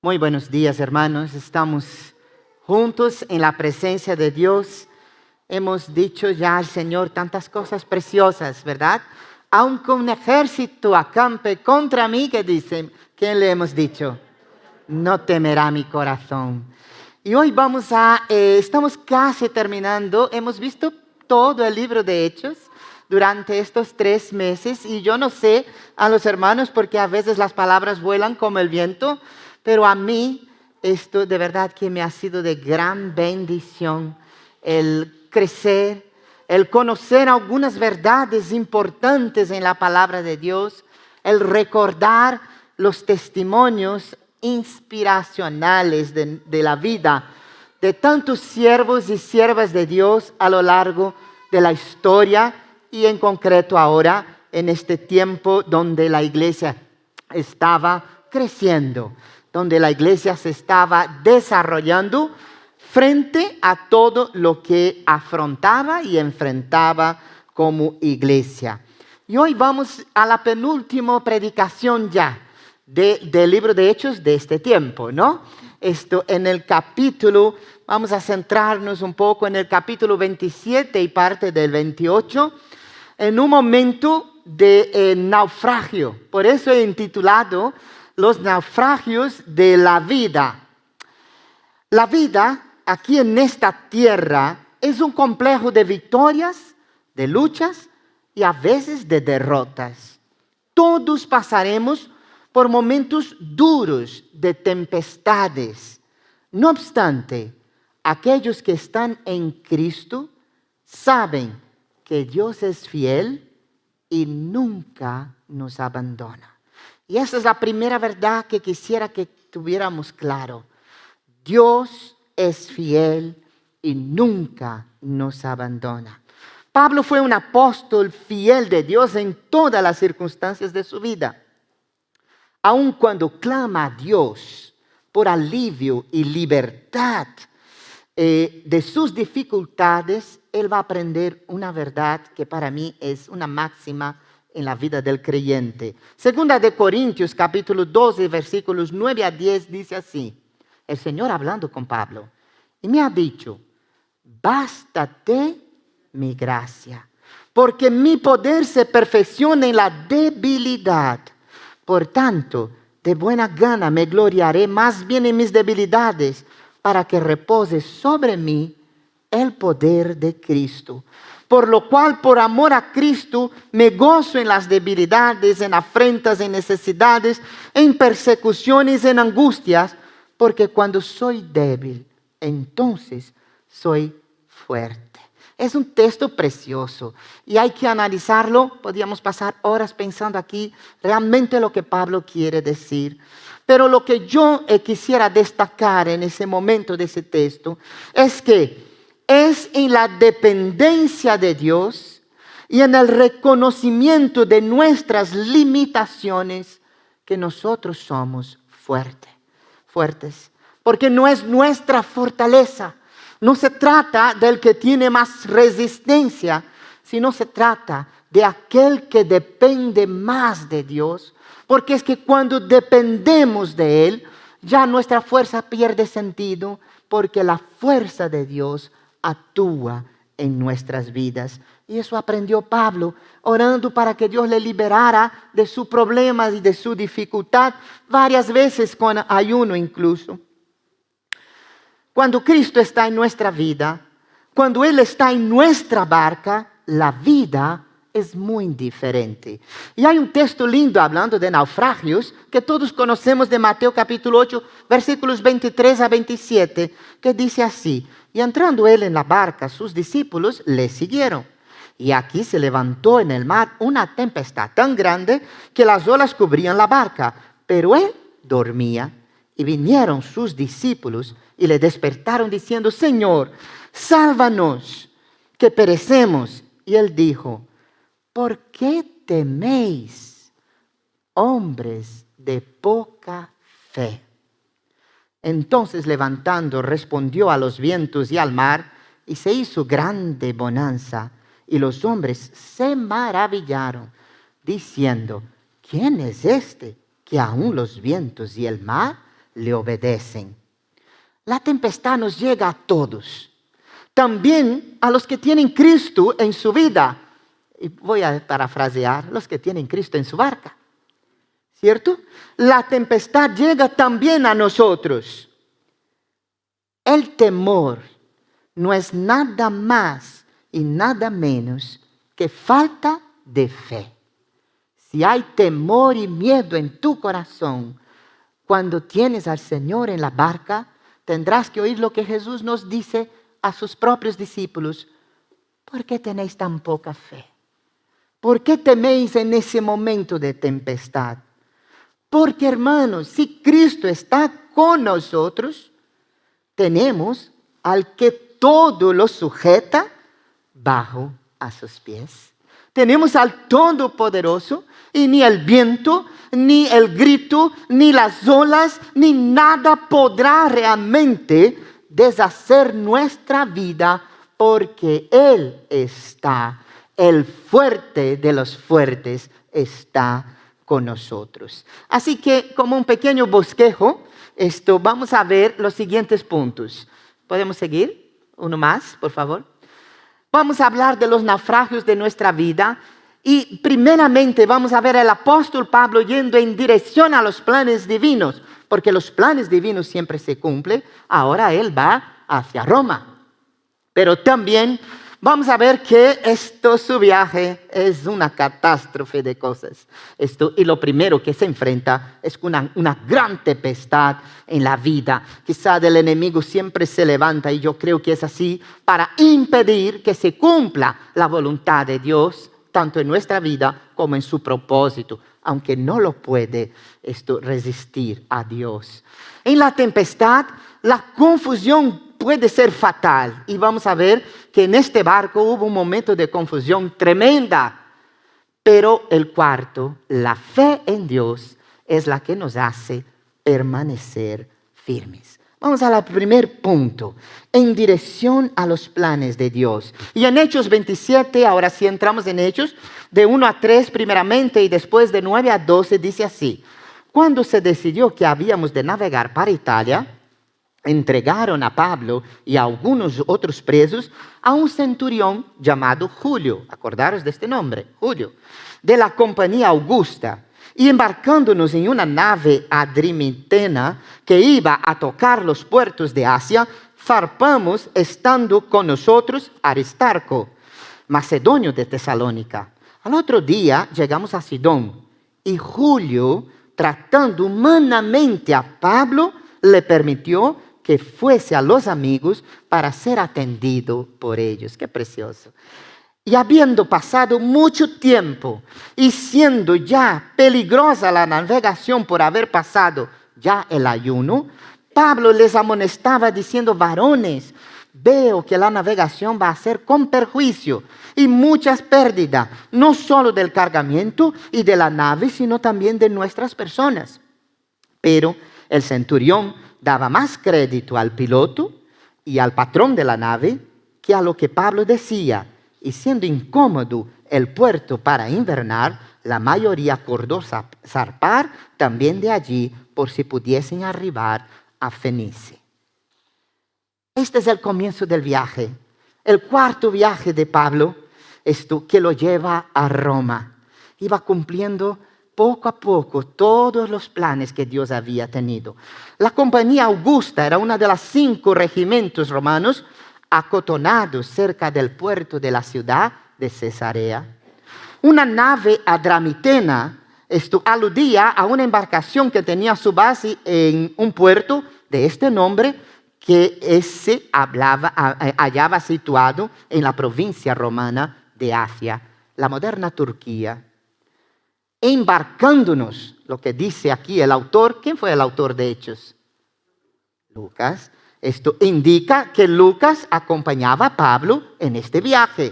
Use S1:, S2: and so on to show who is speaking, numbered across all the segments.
S1: Muy buenos días, hermanos. Estamos juntos en la presencia de Dios. Hemos dicho ya al Señor tantas cosas preciosas, ¿verdad? Aunque un ejército acampe contra mí, ¿qué dicen? ¿Quién le hemos dicho? No temerá mi corazón. Y hoy estamos casi terminando. Hemos visto todo el libro de Hechos durante estos 3 meses. Y yo no sé a los hermanos, porque a veces las palabras vuelan como el viento, pero a mí esto de verdad que me ha sido de gran bendición el crecer, el conocer algunas verdades importantes en la palabra de Dios, el recordar los testimonios inspiracionales de la vida de tantos siervos y siervas de Dios a lo largo de la historia y en concreto ahora en este tiempo donde la iglesia estaba creciendo, donde la iglesia se estaba desarrollando frente a todo lo que afrontaba y enfrentaba como iglesia. Y hoy vamos a la penúltima predicación ya del libro de Hechos de este tiempo, ¿no? En el capítulo, vamos a centrarnos un poco en el capítulo 27 y parte del 28, en un momento de naufragio. Por eso he intitulado Los naufragios de la vida. La vida aquí en esta tierra es un complejo de victorias, de luchas y a veces de derrotas. Todos pasaremos por momentos duros de tempestades. No obstante, aquellos que están en Cristo saben que Dios es fiel y nunca nos abandona. Y esa es la primera verdad que quisiera que tuviéramos claro. Dios es fiel y nunca nos abandona. Pablo fue un apóstol fiel de Dios en todas las circunstancias de su vida. Aun cuando clama a Dios por alivio y libertad de sus dificultades, él va a aprender una verdad que para mí es una máxima en la vida del creyente. Segunda de Corintios, capítulo 12, versículos 9 a 10, dice así. El Señor hablando con Pablo. Y me ha dicho, bástate mi gracia, porque mi poder se perfecciona en la debilidad. Por tanto, de buena gana me gloriaré más bien en mis debilidades, para que repose sobre mí el poder de Cristo. Por lo cual, por amor a Cristo, me gozo en las debilidades, en afrentas, en necesidades, en persecuciones, en angustias, porque cuando soy débil, entonces soy fuerte. Es un texto precioso y hay que analizarlo. Podríamos pasar horas pensando aquí realmente lo que Pablo quiere decir. Pero lo que yo quisiera destacar en ese momento de ese texto es que es en la dependencia de Dios y en el reconocimiento de nuestras limitaciones que nosotros somos fuertes. Porque no es nuestra fortaleza. No se trata del que tiene más resistencia, sino se trata de aquel que depende más de Dios. Porque es que cuando dependemos de Él, ya nuestra fuerza pierde sentido, porque la fuerza de Dios actúa en nuestras vidas. Y eso aprendió Pablo, orando para que Dios le liberara de sus problemas y de su dificultad, varias veces con ayuno incluso. Cuando Cristo está en nuestra vida, cuando Él está en nuestra barca, la vida es muy diferente. Y hay un texto lindo hablando de naufragios que todos conocemos de Mateo capítulo 8, versículos 23 a 27, que dice así: y entrando Él en la barca, sus discípulos le siguieron. Y aquí se levantó en el mar una tempestad tan grande que las olas cubrían la barca, pero Él dormía. Y vinieron sus discípulos y le despertaron diciendo: Señor, sálvanos, que perecemos. Y Él dijo: ¿por qué teméis, hombres de poca fe? Entonces levantando respondió a los vientos y al mar, y se hizo grande bonanza. Y los hombres se maravillaron, diciendo: ¿quién es este que aún los vientos y el mar le obedecen. La tempestad nos llega a todos, también a los que tienen Cristo en su vida. Y voy a parafrasear, los que tienen Cristo en su barca. ¿Cierto? La tempestad llega también a nosotros. El temor no es nada más y nada menos que falta de fe. Si hay temor y miedo en tu corazón, cuando tienes al Señor en la barca, tendrás que oír lo que Jesús nos dice a sus propios discípulos. ¿Por qué tenéis tan poca fe? ¿Por qué teméis en ese momento de tempestad? Porque, hermanos, si Cristo está con nosotros, tenemos al que todo lo sujeta bajo a sus pies. Tenemos al Todopoderoso y ni el viento, ni el grito, ni las olas, ni nada podrá realmente deshacer nuestra vida porque Él está, el fuerte de los fuertes está con nosotros. Así que como un pequeño bosquejo, vamos a ver los siguientes puntos. ¿Podemos seguir? Uno más, por favor. Vamos a hablar de los naufragios de nuestra vida y primeramente vamos a ver al apóstol Pablo yendo en dirección a los planes divinos, porque los planes divinos siempre se cumplen. Ahora él va hacia Roma. Pero también vamos a ver que su viaje es una catástrofe de cosas. Y lo primero que se enfrenta es una gran tempestad en la vida. Quizá el enemigo siempre se levanta, y yo creo que es así, para impedir que se cumpla la voluntad de Dios, tanto en nuestra vida como en su propósito, aunque no lo puede resistir a Dios. En la tempestad, la confusión puede ser fatal. Y vamos a ver que en este barco hubo un momento de confusión tremenda. Pero el cuarto, la fe en Dios, es la que nos hace permanecer firmes. Vamos al primer punto, en dirección a los planes de Dios. Y en Hechos 27, ahora sí entramos en Hechos, de 1 a 3 primeramente y después de 9 a 12, dice así. Cuando se decidió que habíamos de navegar para Italia, entregaron a Pablo y a algunos otros presos a un centurión llamado Julio. Acordaros de este nombre, Julio, de la compañía Augusta. Y embarcándonos en una nave adrimitena que iba a tocar los puertos de Asia, zarpamos estando con nosotros Aristarco, macedonio de Tesalónica. Al otro día llegamos a Sidón y Julio, tratando humanamente a Pablo, le permitió que fuese a los amigos para ser atendido por ellos. ¡Qué precioso! Y habiendo pasado mucho tiempo y siendo ya peligrosa la navegación por haber pasado ya el ayuno, Pablo les amonestaba diciendo: varones, veo que la navegación va a ser con perjuicio y muchas pérdidas, no solo del cargamento y de la nave, sino también de nuestras personas. Pero el centurión daba más crédito al piloto y al patrón de la nave que a lo que Pablo decía. Y siendo incómodo el puerto para invernar, la mayoría acordó zarpar también de allí por si pudiesen arribar a Fenice. Este es el comienzo del viaje, el cuarto viaje de Pablo, que lo lleva a Roma. Iba cumpliendo poco a poco todos los planes que Dios había tenido. La compañía Augusta era una de las 5 regimientos romanos acotonados cerca del puerto de la ciudad de Cesarea. Una nave adramitena aludía a una embarcación que tenía su base en un puerto de este nombre, que se hallaba situado en la provincia romana de Asia, la moderna Turquía. Embarcándonos, lo que dice aquí el autor. ¿Quién fue el autor de Hechos? Lucas. Esto indica que Lucas acompañaba a Pablo en este viaje.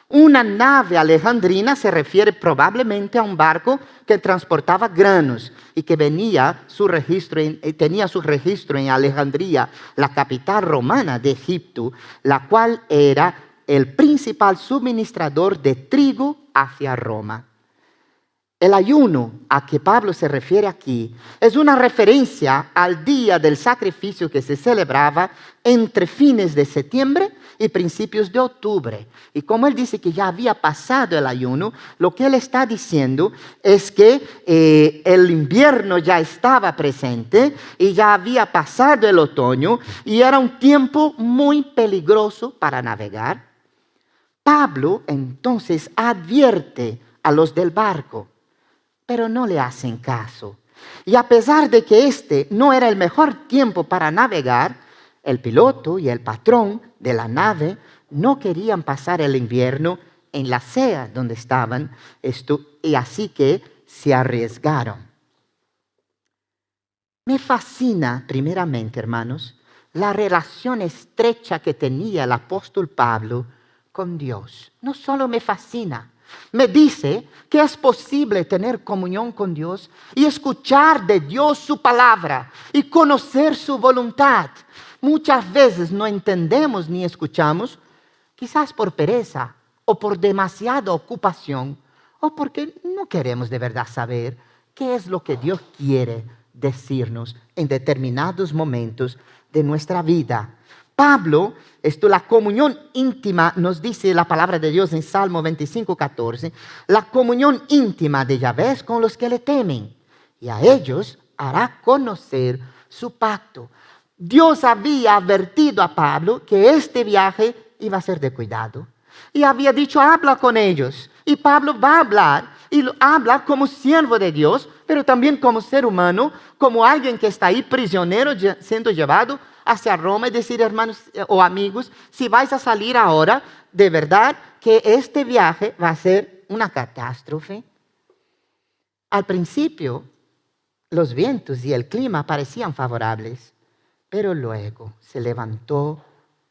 S1: Una nave alejandrina se refiere probablemente a un barco que transportaba granos y que tenía su registro en Alejandría, la capital romana de Egipto, la cual era el principal suministrador de trigo hacia Roma. El ayuno a que Pablo se refiere aquí es una referencia al día del sacrificio que se celebraba entre fines de septiembre y principios de octubre. Y como él dice que ya había pasado el ayuno, lo que él está diciendo es que el invierno ya estaba presente y ya había pasado el otoño y era un tiempo muy peligroso para navegar. Pablo entonces advierte a los del barco, pero no le hacen caso. Y a pesar de que este no era el mejor tiempo para navegar, el piloto y el patrón de la nave no querían pasar el invierno en la sea donde estaban, y así que se arriesgaron. Me fascina, primeramente, hermanos, la relación estrecha que tenía el apóstol Pablo con Dios. No solo me fascina, me dice que es posible tener comunión con Dios y escuchar de Dios su palabra y conocer su voluntad. Muchas veces no entendemos ni escuchamos, quizás por pereza o por demasiada ocupación o porque no queremos de verdad saber qué es lo que Dios quiere decirnos en determinados momentos de nuestra vida. Pablo, la comunión íntima, nos dice la palabra de Dios en Salmo 25:14, la comunión íntima de Yahvé es con los que le temen, y a ellos hará conocer su pacto. Dios había advertido a Pablo que este viaje iba a ser de cuidado, y había dicho, habla con ellos, y Pablo va a hablar, y habla como siervo de Dios, pero también como ser humano, como alguien que está ahí prisionero siendo llevado hacia Roma, y decir, hermanos o amigos, si vais a salir ahora, de verdad que este viaje va a ser una catástrofe. Al principio, los vientos y el clima parecían favorables, pero luego se levantó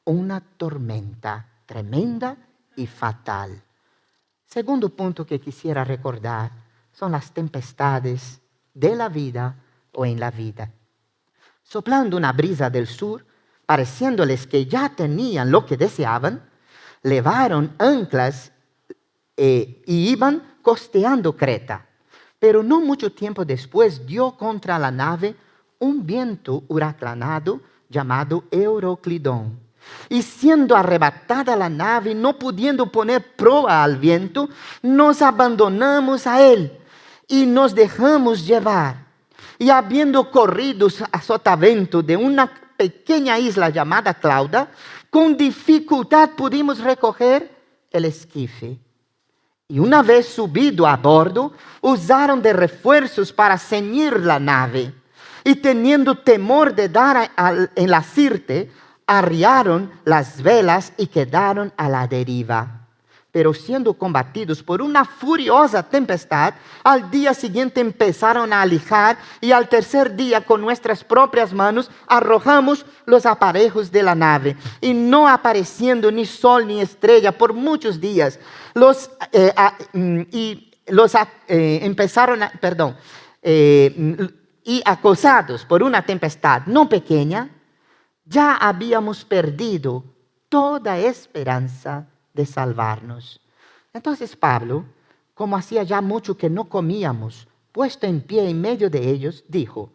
S1: una tormenta tremenda y fatal. Segundo punto que quisiera recordar son las tempestades de la vida o en la vida. Soplando una brisa del sur, pareciéndoles que ya tenían lo que deseaban, levaron anclas y iban costeando Creta. Pero no mucho tiempo después dio contra la nave un viento huracanado llamado Euroclidón. Y siendo arrebatada la nave, no pudiendo poner proa al viento, nos abandonamos a él y nos dejamos llevar. Y habiendo corrido a sotavento de una pequeña isla llamada Clauda, con dificultad pudimos recoger el esquife. Y una vez subido a bordo, usaron de refuerzos para ceñir la nave. Y teniendo temor de dar en la sirte, arriaron las velas y quedaron a la deriva. Pero siendo combatidos por una furiosa tempestad, al día siguiente empezaron a alijar y al tercer día con nuestras propias manos arrojamos los aparejos de la nave. Y no apareciendo ni sol ni estrella por muchos días, y acosados por una tempestad no pequeña, ya habíamos perdido toda esperanza de salvarnos. Entonces Pablo, como hacía ya mucho que no comíamos, puesto en pie en medio de ellos, dijo,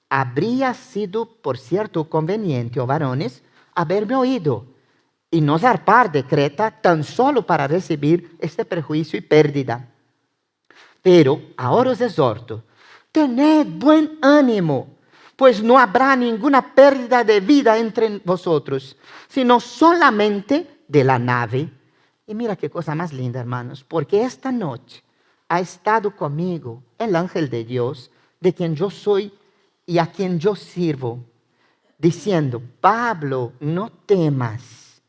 S1: habría sido por cierto conveniente, oh varones, haberme oído y no zarpar de Creta tan solo para recibir este perjuicio y pérdida. Pero ahora os exhorto, tened buen ánimo, pues no habrá ninguna pérdida de vida entre vosotros, sino solamente de la nave. Y mira qué cosa más linda, hermanos, porque esta noche ha estado conmigo el ángel de Dios, de quien yo soy y a quien yo sirvo, diciendo, Pablo, no temas,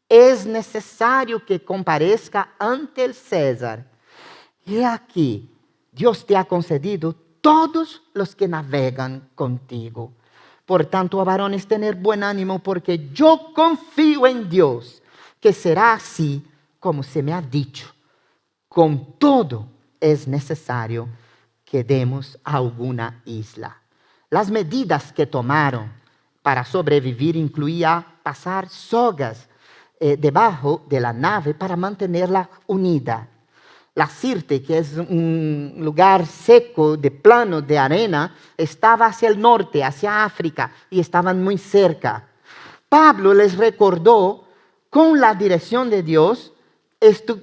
S1: es necesario que comparezca ante el César. Y aquí, Dios te ha concedido todos los que navegan contigo. Por tanto, varones, tener buen ánimo, porque yo confío en Dios, que será así como se me ha dicho. Con todo es necesario que demos a alguna isla. Las medidas que tomaron para sobrevivir incluía pasar sogas debajo de la nave para mantenerla unida. la Sirte, que es un lugar seco, de plano, de arena, estaba hacia el norte, hacia África, y estaban muy cerca. Pablo les recordó, con la dirección de Dios,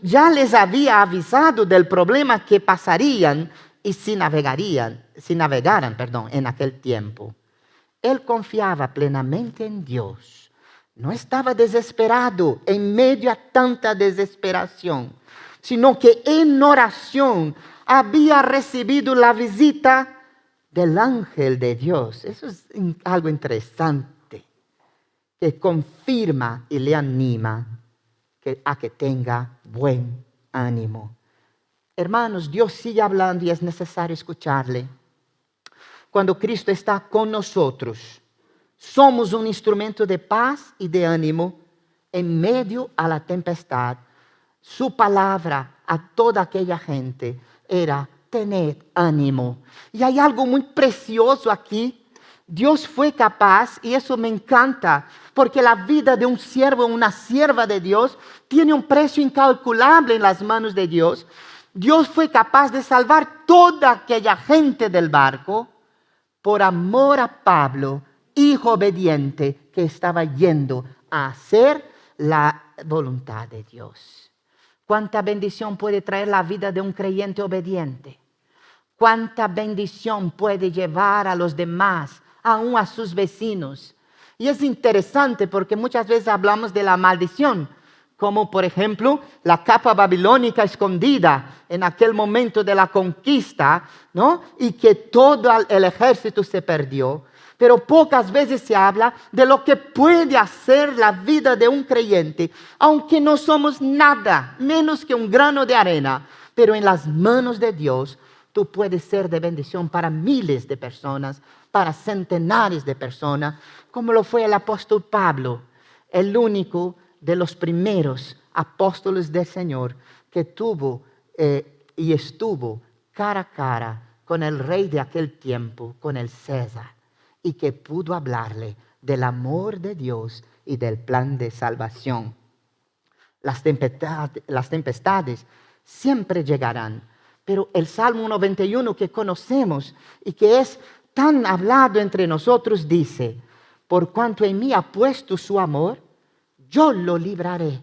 S1: ya les había avisado del problema que pasarían y si navegaran, en aquel tiempo. Él confiaba plenamente en Dios. No estaba desesperado en medio a tanta desesperación, sino que en oración había recibido la visita del ángel de Dios. Eso es algo interesante, que confirma y le anima a que tenga buen ánimo. Hermanos, Dios sigue hablando y es necesario escucharle. Cuando Cristo está con nosotros, somos un instrumento de paz y de ánimo en medio a la tempestad. Su palabra a toda aquella gente era: tened ánimo. Y hay algo muy precioso aquí. Dios fue capaz, y eso me encanta, porque la vida de un siervo o una sierva de Dios tiene un precio incalculable en las manos de Dios. Dios fue capaz de salvar toda aquella gente del barco por amor a Pablo, hijo obediente, que estaba yendo a hacer la voluntad de Dios. ¿Cuánta bendición puede traer la vida de un creyente obediente? ¿Cuánta bendición puede llevar a los demás, aún a sus vecinos? Y es interesante porque muchas veces hablamos de la maldición, como por ejemplo la capa babilónica escondida en aquel momento de la conquista, ¿no? Y que todo el ejército se perdió. Pero pocas veces se habla de lo que puede hacer la vida de un creyente, aunque no somos nada, menos que un grano de arena, pero en las manos de Dios tú puedes ser de bendición para miles de personas, para centenares de personas, como lo fue el apóstol Pablo, el único de los primeros apóstoles del Señor que tuvo y estuvo cara a cara con el rey de aquel tiempo, con el César, y que pudo hablarle del amor de Dios y del plan de salvación. Las tempestades siempre llegarán, pero el Salmo 91 que conocemos y que es tan hablado entre nosotros dice: por cuanto en mí ha puesto su amor, yo lo libraré,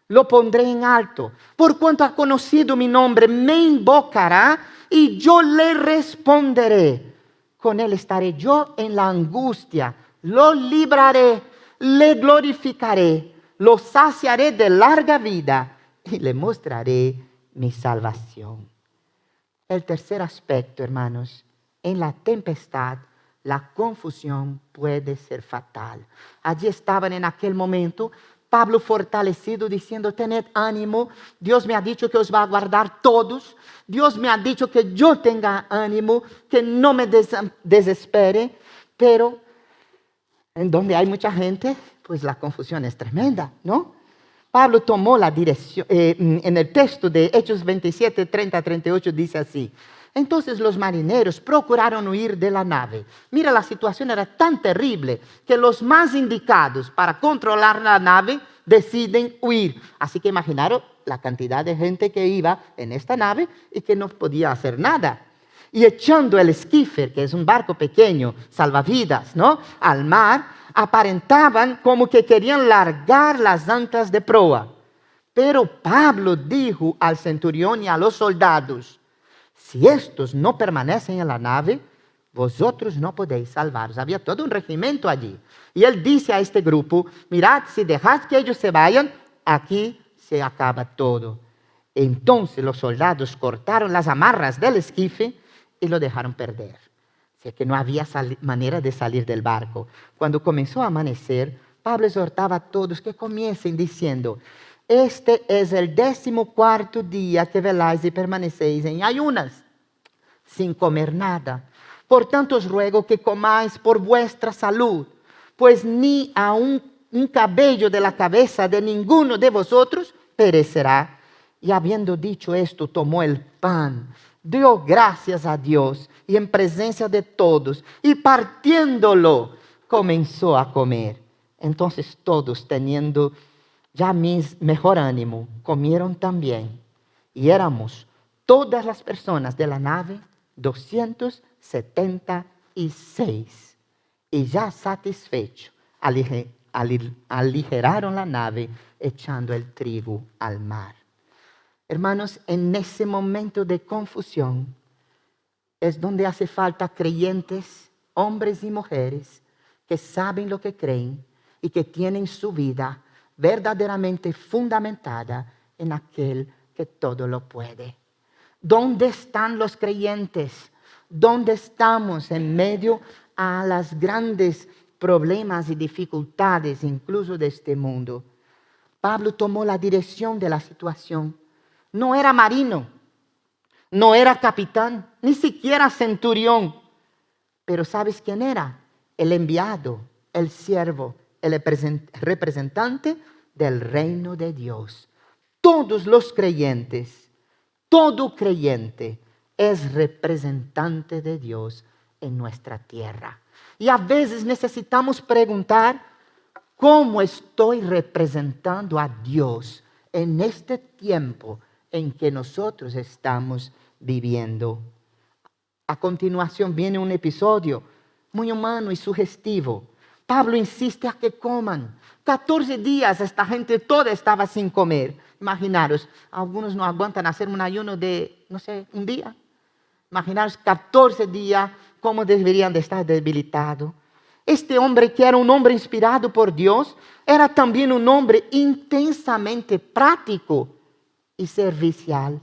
S1: lo pondré en alto. Por cuanto ha conocido mi nombre, me invocará y yo le responderé. Con él estaré yo en la angustia, lo libraré, le glorificaré, lo saciaré de larga vida y le mostraré mi salvación. El tercer aspecto, hermanos, en la tempestad, la confusión puede ser fatal. Allí estaban en aquel momento Pablo fortalecido diciendo: tened ánimo, Dios me ha dicho que os va a guardar todos, Dios me ha dicho que yo tenga ánimo, que no me desespere, pero en donde hay mucha gente, pues la confusión es tremenda, ¿no? Pablo tomó la dirección, en el texto de Hechos 27, 30, 38 dice así: entonces los marineros procuraron huir de la nave. Mira, la situación era tan terrible que los más indicados para controlar la nave deciden huir. Así que imaginaron la cantidad de gente que iba en esta nave y que no podía hacer nada. Y echando el esquife, que es un barco pequeño, salvavidas, ¿no?, al mar, aparentaban como que querían largar las anclas de proa. Pero Pablo dijo al centurión y a los soldados: si estos no permanecen en la nave, vosotros no podéis salvaros. Había todo un regimiento allí. Y él dice a este grupo: mirad, si dejáis que ellos se vayan, aquí se acaba todo. Entonces los soldados cortaron las amarras del esquife y lo dejaron perder. O sea que no había manera de salir del barco. Cuando comenzó a amanecer, Pablo exhortaba a todos que comiencen diciendo: este es el 14º día que veláis y permanecéis en ayunas, sin comer nada. Por tanto os ruego que comáis por vuestra salud, pues ni aun un cabello de la cabeza de ninguno de vosotros perecerá. Y habiendo dicho esto, tomó el pan, dio gracias a Dios y en presencia de todos, y partiéndolo, comenzó a comer. Entonces todos, teniendo ya mejor ánimo, comieron también. Y éramos todas las personas de la nave, 276. Y ya satisfecho, aligeraron la nave echando el trigo al mar. Hermanos, en ese momento de confusión es donde hace falta creyentes, hombres y mujeres, que saben lo que creen y que tienen su vida verdaderamente fundamentada en aquel que todo lo puede. ¿Dónde están los creyentes? ¿Dónde estamos en medio a los grandes problemas y dificultades incluso de este mundo? Pablo tomó la dirección de la situación. No era marino, no era capitán, ni siquiera centurión. Pero ¿sabes quién era? El enviado, el siervo, el representante del reino de Dios. Todos los creyentes, todo creyente es representante de Dios en nuestra tierra. Y a veces necesitamos preguntar, ¿cómo estoy representando a Dios en este tiempo en que nosotros estamos viviendo? A continuación viene un episodio muy humano y sugestivo. Pablo insiste a que coman. 14 días esta gente toda estaba sin comer. Imaginaros, algunos no aguantan hacer un ayuno de, no sé, un día. Imaginaros 14 días, cómo deberían de estar debilitados. Este hombre, que era un hombre inspirado por Dios, era también un hombre intensamente práctico y servicial.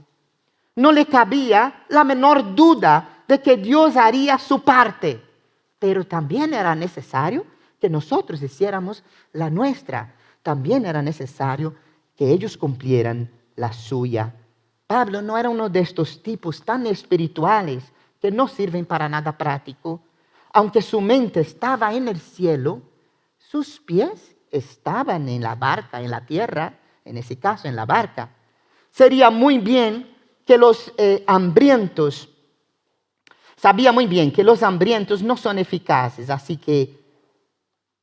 S1: No le cabía la menor duda de que Dios haría su parte, pero también era necesario que nosotros hiciéramos la nuestra. También era necesario que ellos cumplieran la suya. Pablo no era uno de estos tipos tan espirituales que no sirven para nada práctico. Aunque su mente estaba en el cielo, sus pies estaban en la barca, en la tierra, en ese caso en la barca. Sería muy bien que los hambrientos, sabía muy bien que los hambrientos no son eficaces, así que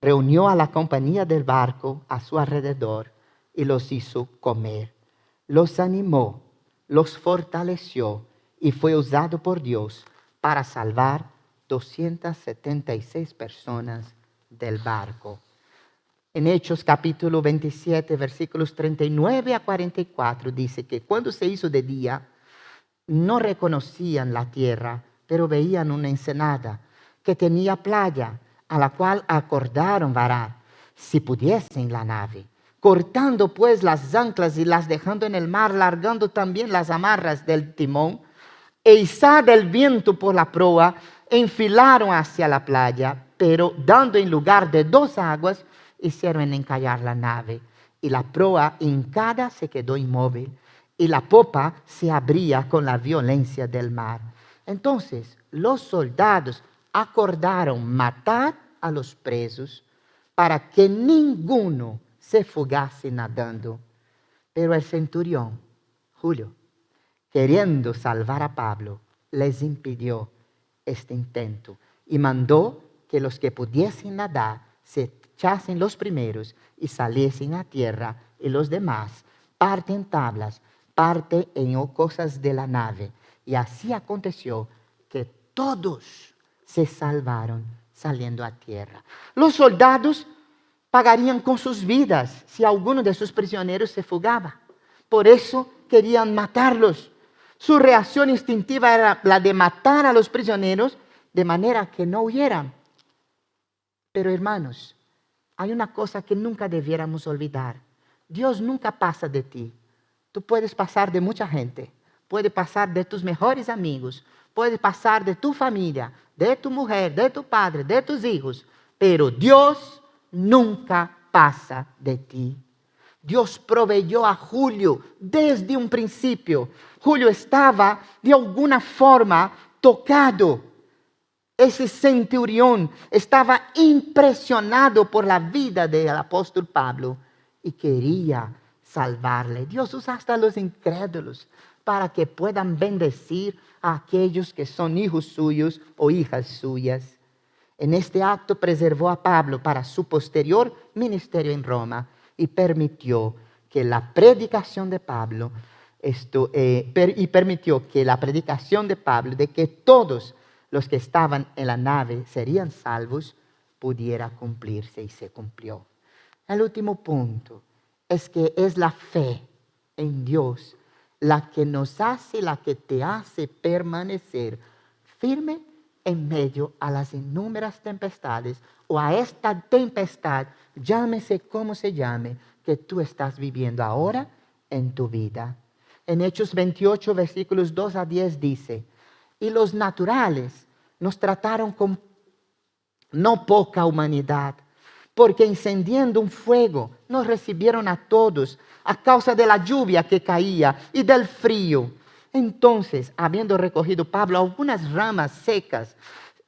S1: reunió a la compañía del barco a su alrededor y los hizo comer. Los animó, los fortaleció y fue usado por Dios para salvar 276 personas del barco. En Hechos capítulo 27, versículos 39 a 44, dice que cuando se hizo de día, no reconocían la tierra, pero veían una ensenada que tenía playa, a la cual acordaron varar, si pudiesen la nave. Cortando pues las anclas y las dejando en el mar, largando también las amarras del timón, e izada el viento por la proa, enfilaron hacia la playa, pero dando en lugar de 2 aguas, hicieron encallar la nave, y la proa hincada se quedó inmóvil, y la popa se abría con la violencia del mar. Entonces los soldados acordaron matar a los presos para que ninguno se fugase nadando. Pero el centurión, Julio, queriendo salvar a Pablo, les impidió este intento y mandó que los que pudiesen nadar se echasen los primeros y saliesen a tierra, y los demás parte en tablas, parte en cosas de la nave. Y así aconteció que todos se salvaron saliendo a tierra. Los soldados pagarían con sus vidas si alguno de sus prisioneros se fugaba. Por eso querían matarlos. Su reacción instintiva era la de matar a los prisioneros de manera que no huyeran. Pero hermanos, hay una cosa que nunca debiéramos olvidar. Dios nunca pasa de ti. Tú puedes pasar de mucha gente, puede pasar de tus mejores amigos, puede pasar de tu familia, de tu mujer, de tu padre, de tus hijos, pero Dios nunca pasa de ti. Dios proveyó a Julio desde un principio. Julio estaba de alguna forma tocado. Ese centurión estaba impresionado por la vida del apóstol Pablo y quería salvarle. Dios usa hasta los incrédulos para que puedan bendecir a aquellos que son hijos suyos o hijas suyas. En este acto preservó a Pablo para su posterior ministerio en Roma y permitió que la predicación de Pablo y permitió que la predicación de Pablo de que todos los que estaban en la nave serían salvos pudiera cumplirse y se cumplió. El último punto es que es la fe en Dios la que nos hace, la que te hace permanecer firme en medio a las innumerables tempestades o a esta tempestad, llámese como se llame, que tú estás viviendo ahora en tu vida. En Hechos 28, versículos 2 a 10 dice, y los naturales nos trataron con no poca humanidad, porque encendiendo un fuego nos recibieron a todos a causa de la lluvia que caía y del frío. Entonces, habiendo recogido Pablo algunas ramas secas,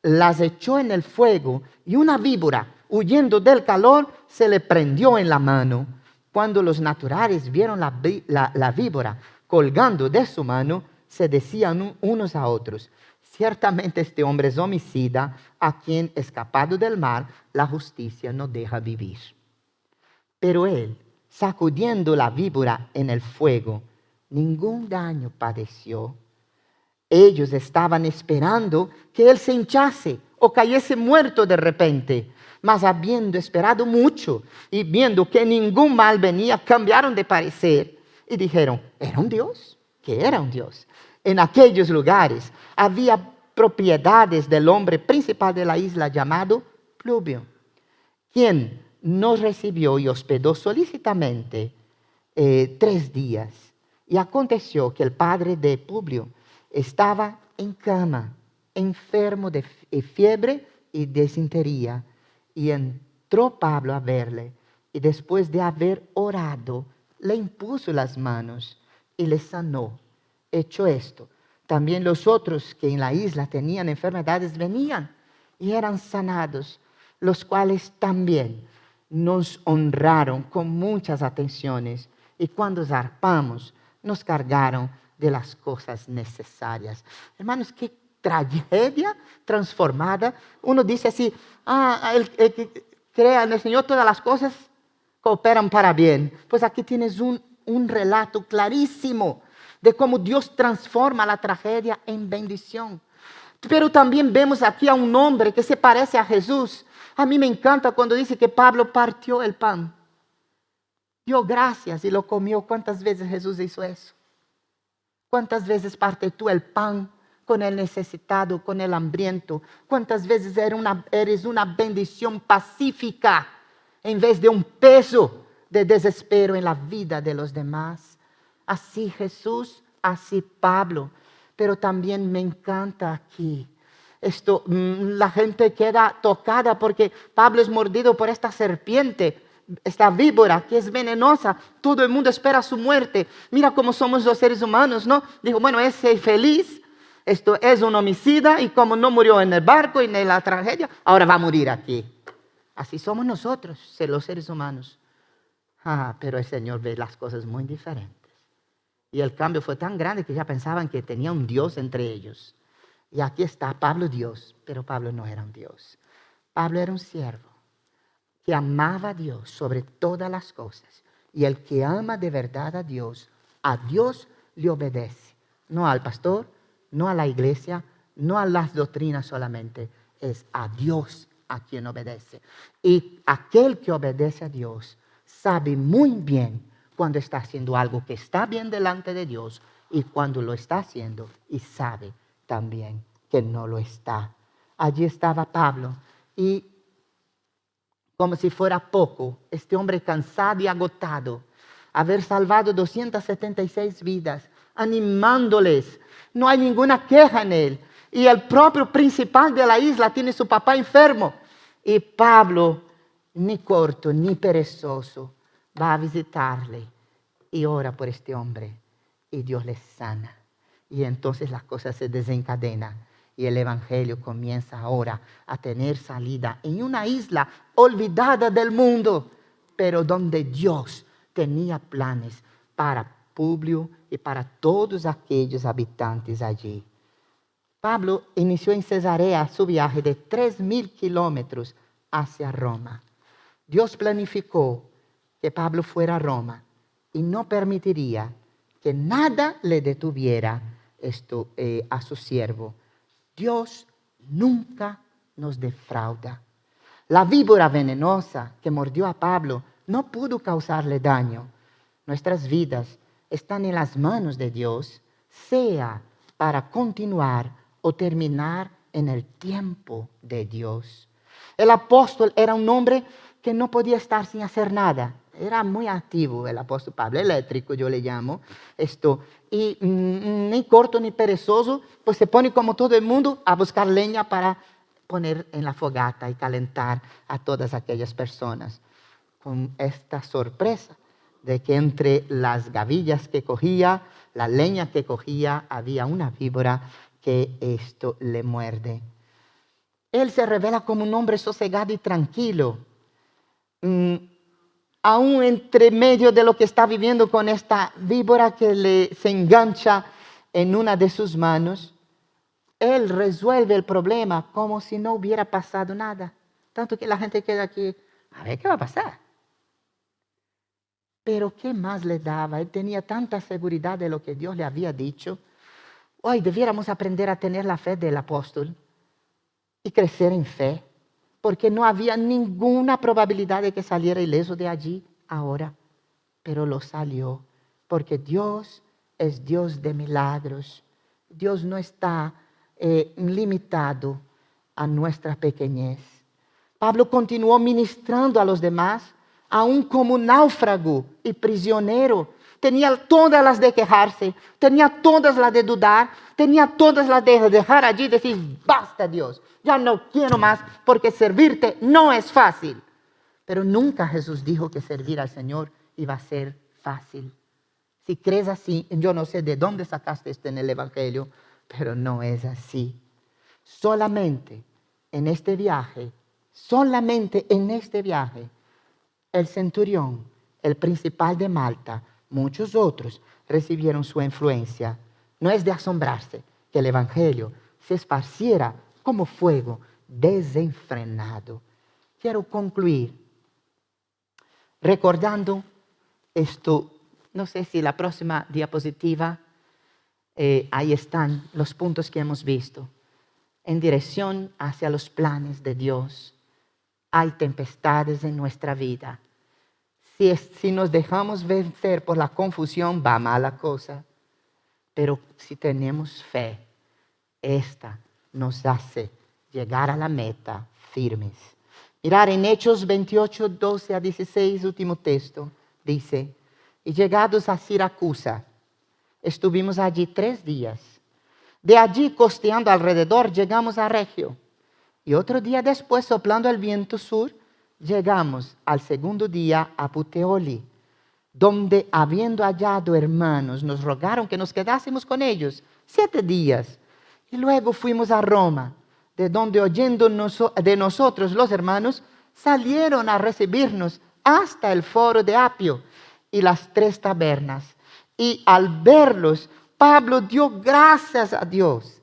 S1: las echó en el fuego y una víbora, huyendo del calor, se le prendió en la mano. Cuando los naturales vieron la víbora colgando de su mano, se decían unos a otros, ciertamente este hombre es homicida, a quien, escapado del mar, la justicia no deja vivir. Pero él, sacudiendo la víbora en el fuego, ningún daño padeció. Ellos estaban esperando que él se hinchase o cayese muerto de repente. Mas habiendo esperado mucho y viendo que ningún mal venía, cambiaron de parecer y dijeron, ¿era un Dios? ¿Qué era un Dios? En aquellos lugares había propiedades del hombre principal de la isla llamado Publio, quien nos recibió y hospedó solícitamente 3 días. Y aconteció que el padre de Publio estaba en cama, enfermo de fiebre y disentería. Y entró Pablo a verle, y después de haber orado, le impuso las manos y le sanó. Hecho esto, también los otros que en la isla tenían enfermedades venían y eran sanados, los cuales también nos honraron con muchas atenciones, y cuando zarpamos nos cargaron de las cosas necesarias. Hermanos, qué tragedia transformada. Uno dice así, el que crea en el Señor todas las cosas cooperan para bien. Pues aquí tienes un relato clarísimo de cómo Dios transforma la tragedia en bendición. Pero también vemos aquí a un hombre que se parece a Jesús. A mí me encanta cuando dice que Pablo partió el pan, dio gracias y lo comió. ¿Cuántas veces Jesús hizo eso? ¿Cuántas veces parte tú el pan con el necesitado, con el hambriento? ¿Cuántas veces eres una bendición pacífica en vez de un peso de desespero en la vida de los demás? Así Jesús, así Pablo. Pero también me encanta aquí. La gente queda tocada porque Pablo es mordido por esta serpiente, esta víbora que es venenosa. Todo el mundo espera su muerte. Mira cómo somos los seres humanos, ¿no? Dijo, bueno, ese es feliz. Esto es un homicida y como no murió en el barco y en la tragedia, ahora va a morir aquí. Así somos nosotros, los seres humanos. Pero el Señor ve las cosas muy diferentes. Y el cambio fue tan grande que ya pensaban que tenía un Dios entre ellos. Y aquí está Pablo Dios, pero Pablo no era un Dios. Pablo era un siervo que amaba a Dios sobre todas las cosas. Y el que ama de verdad a Dios le obedece. No al pastor, no a la iglesia, no a las doctrinas solamente. Es a Dios a quien obedece. Y aquel que obedece a Dios sabe muy bien cuando está haciendo algo que está bien delante de Dios y cuando lo está haciendo y sabe también que no lo está. Allí estaba Pablo y como si fuera poco, este hombre cansado y agotado, haber salvado 276 vidas, animándoles. No hay ninguna queja en él. Y el propio principal de la isla tiene su papá enfermo. Y Pablo, ni corto ni perezoso, va a visitarle y ora por este hombre. Y Dios le sana. Y entonces las cosas se desencadenan. Y el evangelio comienza ahora a tener salida en una isla olvidada del mundo, pero donde Dios tenía planes para Publio y para todos aquellos habitantes allí. Pablo inició en Cesarea su viaje de 3,000 kilómetros hacia Roma. Dios planificó que Pablo fuera a Roma y no permitiría que nada le detuviera a su siervo. Dios nunca nos defrauda. La víbora venenosa que mordió a Pablo no pudo causarle daño. Nuestras vidas están en las manos de Dios, sea para continuar o terminar en el tiempo de Dios. El apóstol era un hombre que no podía estar sin hacer nada. Era muy activo el apóstol Pablo, eléctrico yo le llamo esto. Y ni corto ni perezoso, pues se pone como todo el mundo a buscar leña para poner en la fogata y calentar a todas aquellas personas. Con esta sorpresa de que entre las gavillas que cogía, la leña que cogía, había una víbora que esto le muerde. Él se revela como un hombre sosegado y tranquilo. Aún entre medio de lo que está viviendo con esta víbora que se engancha en una de sus manos, él resuelve el problema como si no hubiera pasado nada. Tanto que la gente queda aquí, a ver qué va a pasar. Pero ¿qué más le daba? Él tenía tanta seguridad de lo que Dios le había dicho. Hoy debiéramos aprender a tener la fe del apóstol y crecer en fe, porque no había ninguna probabilidad de que saliera ileso de allí ahora, pero lo salió, porque Dios es Dios de milagros. Dios no está limitado a nuestra pequeñez. Pablo continuó ministrando a los demás, aún como náufrago y prisionero. Tenía todas las de quejarse, tenía todas las de dudar, tenía todas las de dejar allí y decir, basta Dios, ya no quiero más porque servirte no es fácil. Pero nunca Jesús dijo que servir al Señor iba a ser fácil. Si crees así, yo no sé de dónde sacaste esto en el Evangelio, pero no es así. Solamente en este viaje, el centurión, el principal de Malta, muchos otros recibieron su influencia. No es de asombrarse que el Evangelio se esparciera como fuego desenfrenado. Quiero concluir recordando esto. No sé si la próxima diapositiva, ahí están los puntos que hemos visto. En dirección hacia los planes de Dios. Hay tempestades en nuestra vida. Si nos dejamos vencer por la confusión, va mal la cosa. Pero si tenemos fe, esta nos hace llegar a la meta firmes. Mirar en Hechos 28, 12 a 16, último texto, dice, y llegados a Siracusa, estuvimos allí 3 días. De allí, costeando alrededor, llegamos a Regio. Y otro día después, soplando el viento sur, llegamos al segundo día a Puteoli, donde habiendo hallado hermanos, nos rogaron que nos quedásemos con ellos 7 días. Y luego fuimos a Roma, de donde oyendo de nosotros los hermanos, salieron a recibirnos hasta el foro de Apio y las 3 tabernas. Y al verlos, Pablo dio gracias a Dios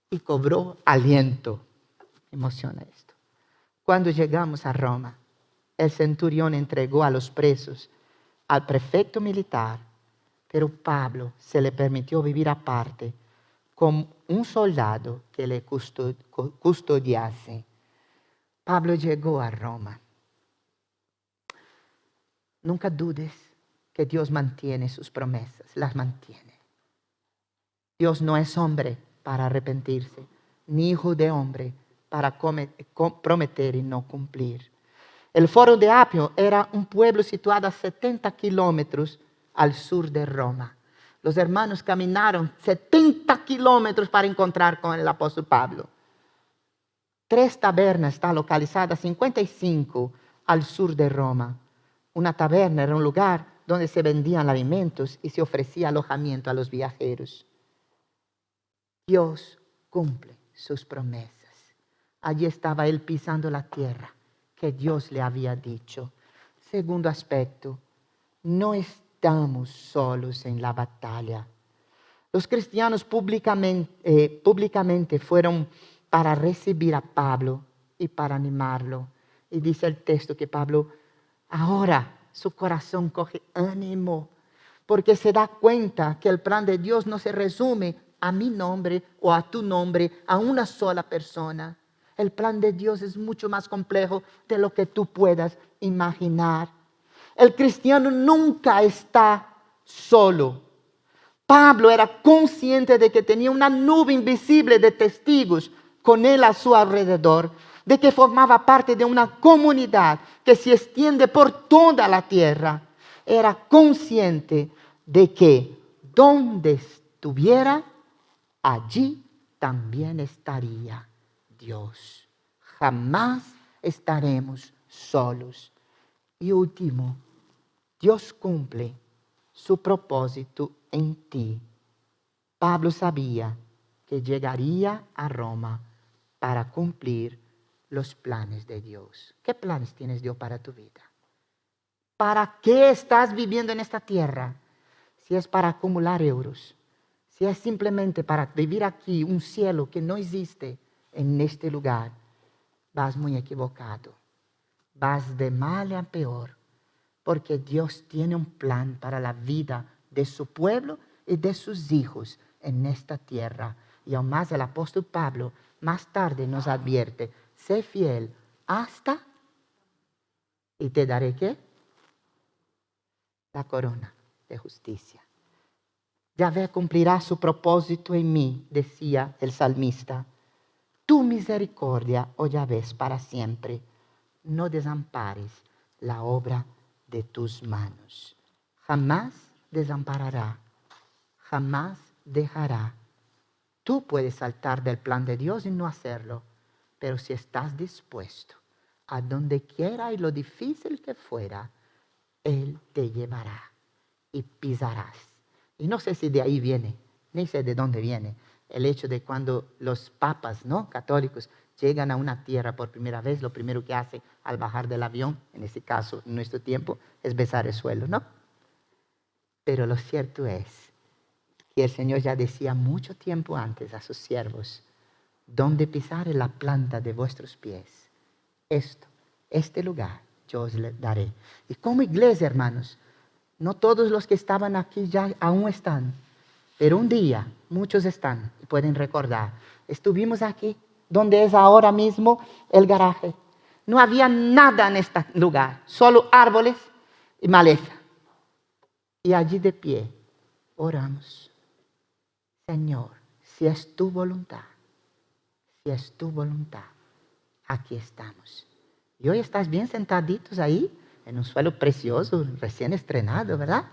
S1: y cobró aliento. Emociona esto. Cuando llegamos a Roma, el centurión entregó a los presos al prefecto militar, pero Pablo se le permitió vivir aparte con un soldado que le custodiase. Pablo llegó a Roma. Nunca dudes que Dios mantiene sus promesas, las mantiene. Dios no es hombre para arrepentirse, ni hijo de hombre para prometer y no cumplir. El foro de Apio era un pueblo situado a 70 kilómetros al sur de Roma. Los hermanos caminaron 70 kilómetros para encontrar con el apóstol Pablo. 3 tabernas están localizadas 55 al sur de Roma. Una taberna era un lugar donde se vendían alimentos y se ofrecía alojamiento a los viajeros. Dios cumple sus promesas. Allí estaba él pisando la tierra que Dios le había dicho. Segundo aspecto, no estamos solos en la batalla. Los cristianos públicamente fueron para recibir a Pablo y para animarlo. Y dice el texto que Pablo, ahora su corazón coge ánimo. porque se da cuenta que el plan de Dios no se resume a mi nombre o a tu nombre, a una sola persona. El plan de Dios es mucho más complejo de lo que tú puedas imaginar. El cristiano nunca está solo. Pablo era consciente de que tenía una nube invisible de testigos con él a su alrededor, de que formaba parte de una comunidad que se extiende por toda la tierra. Era consciente de que donde estuviera, allí también estaría Dios. Jamás estaremos solos. Y último, Dios cumple su propósito en ti. Pablo sabía que llegaría a Roma para cumplir los planes de Dios. ¿Qué planes tienes Dios para tu vida? ¿Para qué estás viviendo en esta tierra? Si es para acumular euros, si es simplemente para vivir aquí un cielo que no existe en este lugar, vas muy equivocado. Vas de mal a peor, porque Dios tiene un plan para la vida de su pueblo y de sus hijos en esta tierra. Y aún más el apóstol Pablo más tarde nos advierte, sé fiel hasta, y te daré ¿qué? La corona de justicia. Yahvé cumplirá su propósito en mí, decía el salmista. Tu misericordia, oh Yahvé, para siempre. No desampares la obra de tus manos. Jamás desamparará, jamás dejará. Tú puedes saltar del plan de Dios y no hacerlo, pero si estás dispuesto, a donde quiera y lo difícil que fuera, Él te llevará y pisarás. Y no sé si de ahí viene, ni sé de dónde viene, el hecho de cuando los papas, ¿no?, católicos llegan a una tierra por primera vez, lo primero que hacen al bajar del avión, en este caso, en nuestro tiempo, es besar el suelo, ¿no? Pero lo cierto es que el Señor ya decía mucho tiempo antes a sus siervos, donde pisare la planta de vuestros pies, este lugar yo os le daré. Y como iglesia, hermanos, no todos los que estaban aquí ya aún están, pero un día muchos están y pueden recordar. Estuvimos aquí, donde es ahora mismo el garaje. No había nada en este lugar, solo árboles y maleza. Y allí de pie oramos. Señor, si es tu voluntad, aquí estamos. Y hoy estás bien sentaditos ahí, en un suelo precioso, recién estrenado, ¿verdad?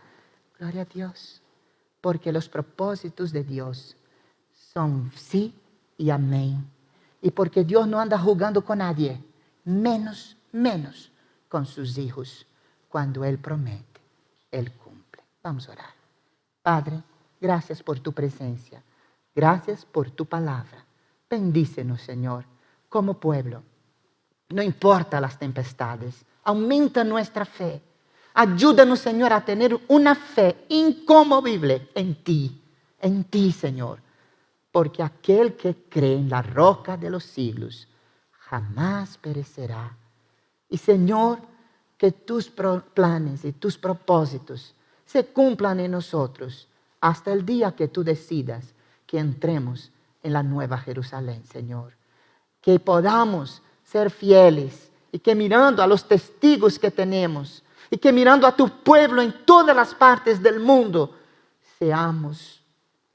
S1: Gloria a Dios. Porque los propósitos de Dios son sí y amén. Y porque Dios no anda jugando con nadie, menos con sus hijos. Cuando Él promete, Él cumple. Vamos a orar. Padre, gracias por tu presencia. Gracias por tu palabra. Bendícenos, Señor, como pueblo. No importa las tempestades, aumenta nuestra fe. Ayúdanos, Señor, a tener una fe inconmovible en ti, Señor. Porque aquel que cree en la roca de los siglos jamás perecerá. Y, Señor, que tus planes y tus propósitos se cumplan en nosotros hasta el día que tú decidas que entremos en la nueva Jerusalén, Señor. Que podamos ser fieles y que mirando a los testigos que tenemos y que mirando a tu pueblo en todas las partes del mundo, seamos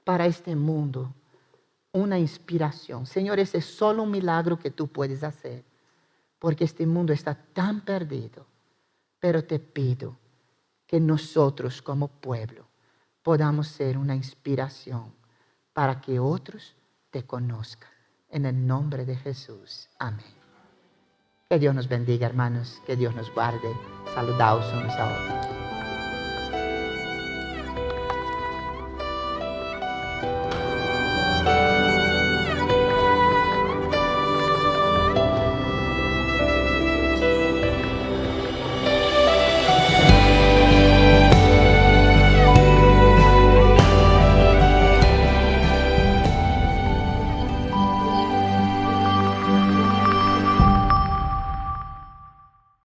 S1: para este mundo una inspiración. Señor, ese es solo un milagro que tú puedes hacer, porque este mundo está tan perdido. Pero te pido que nosotros como pueblo podamos ser una inspiración para que otros te conozcan. En el nombre de Jesús. Amén. Que Dios nos bendiga, hermanos. Que Dios nos guarde. Saludaos unos a otros.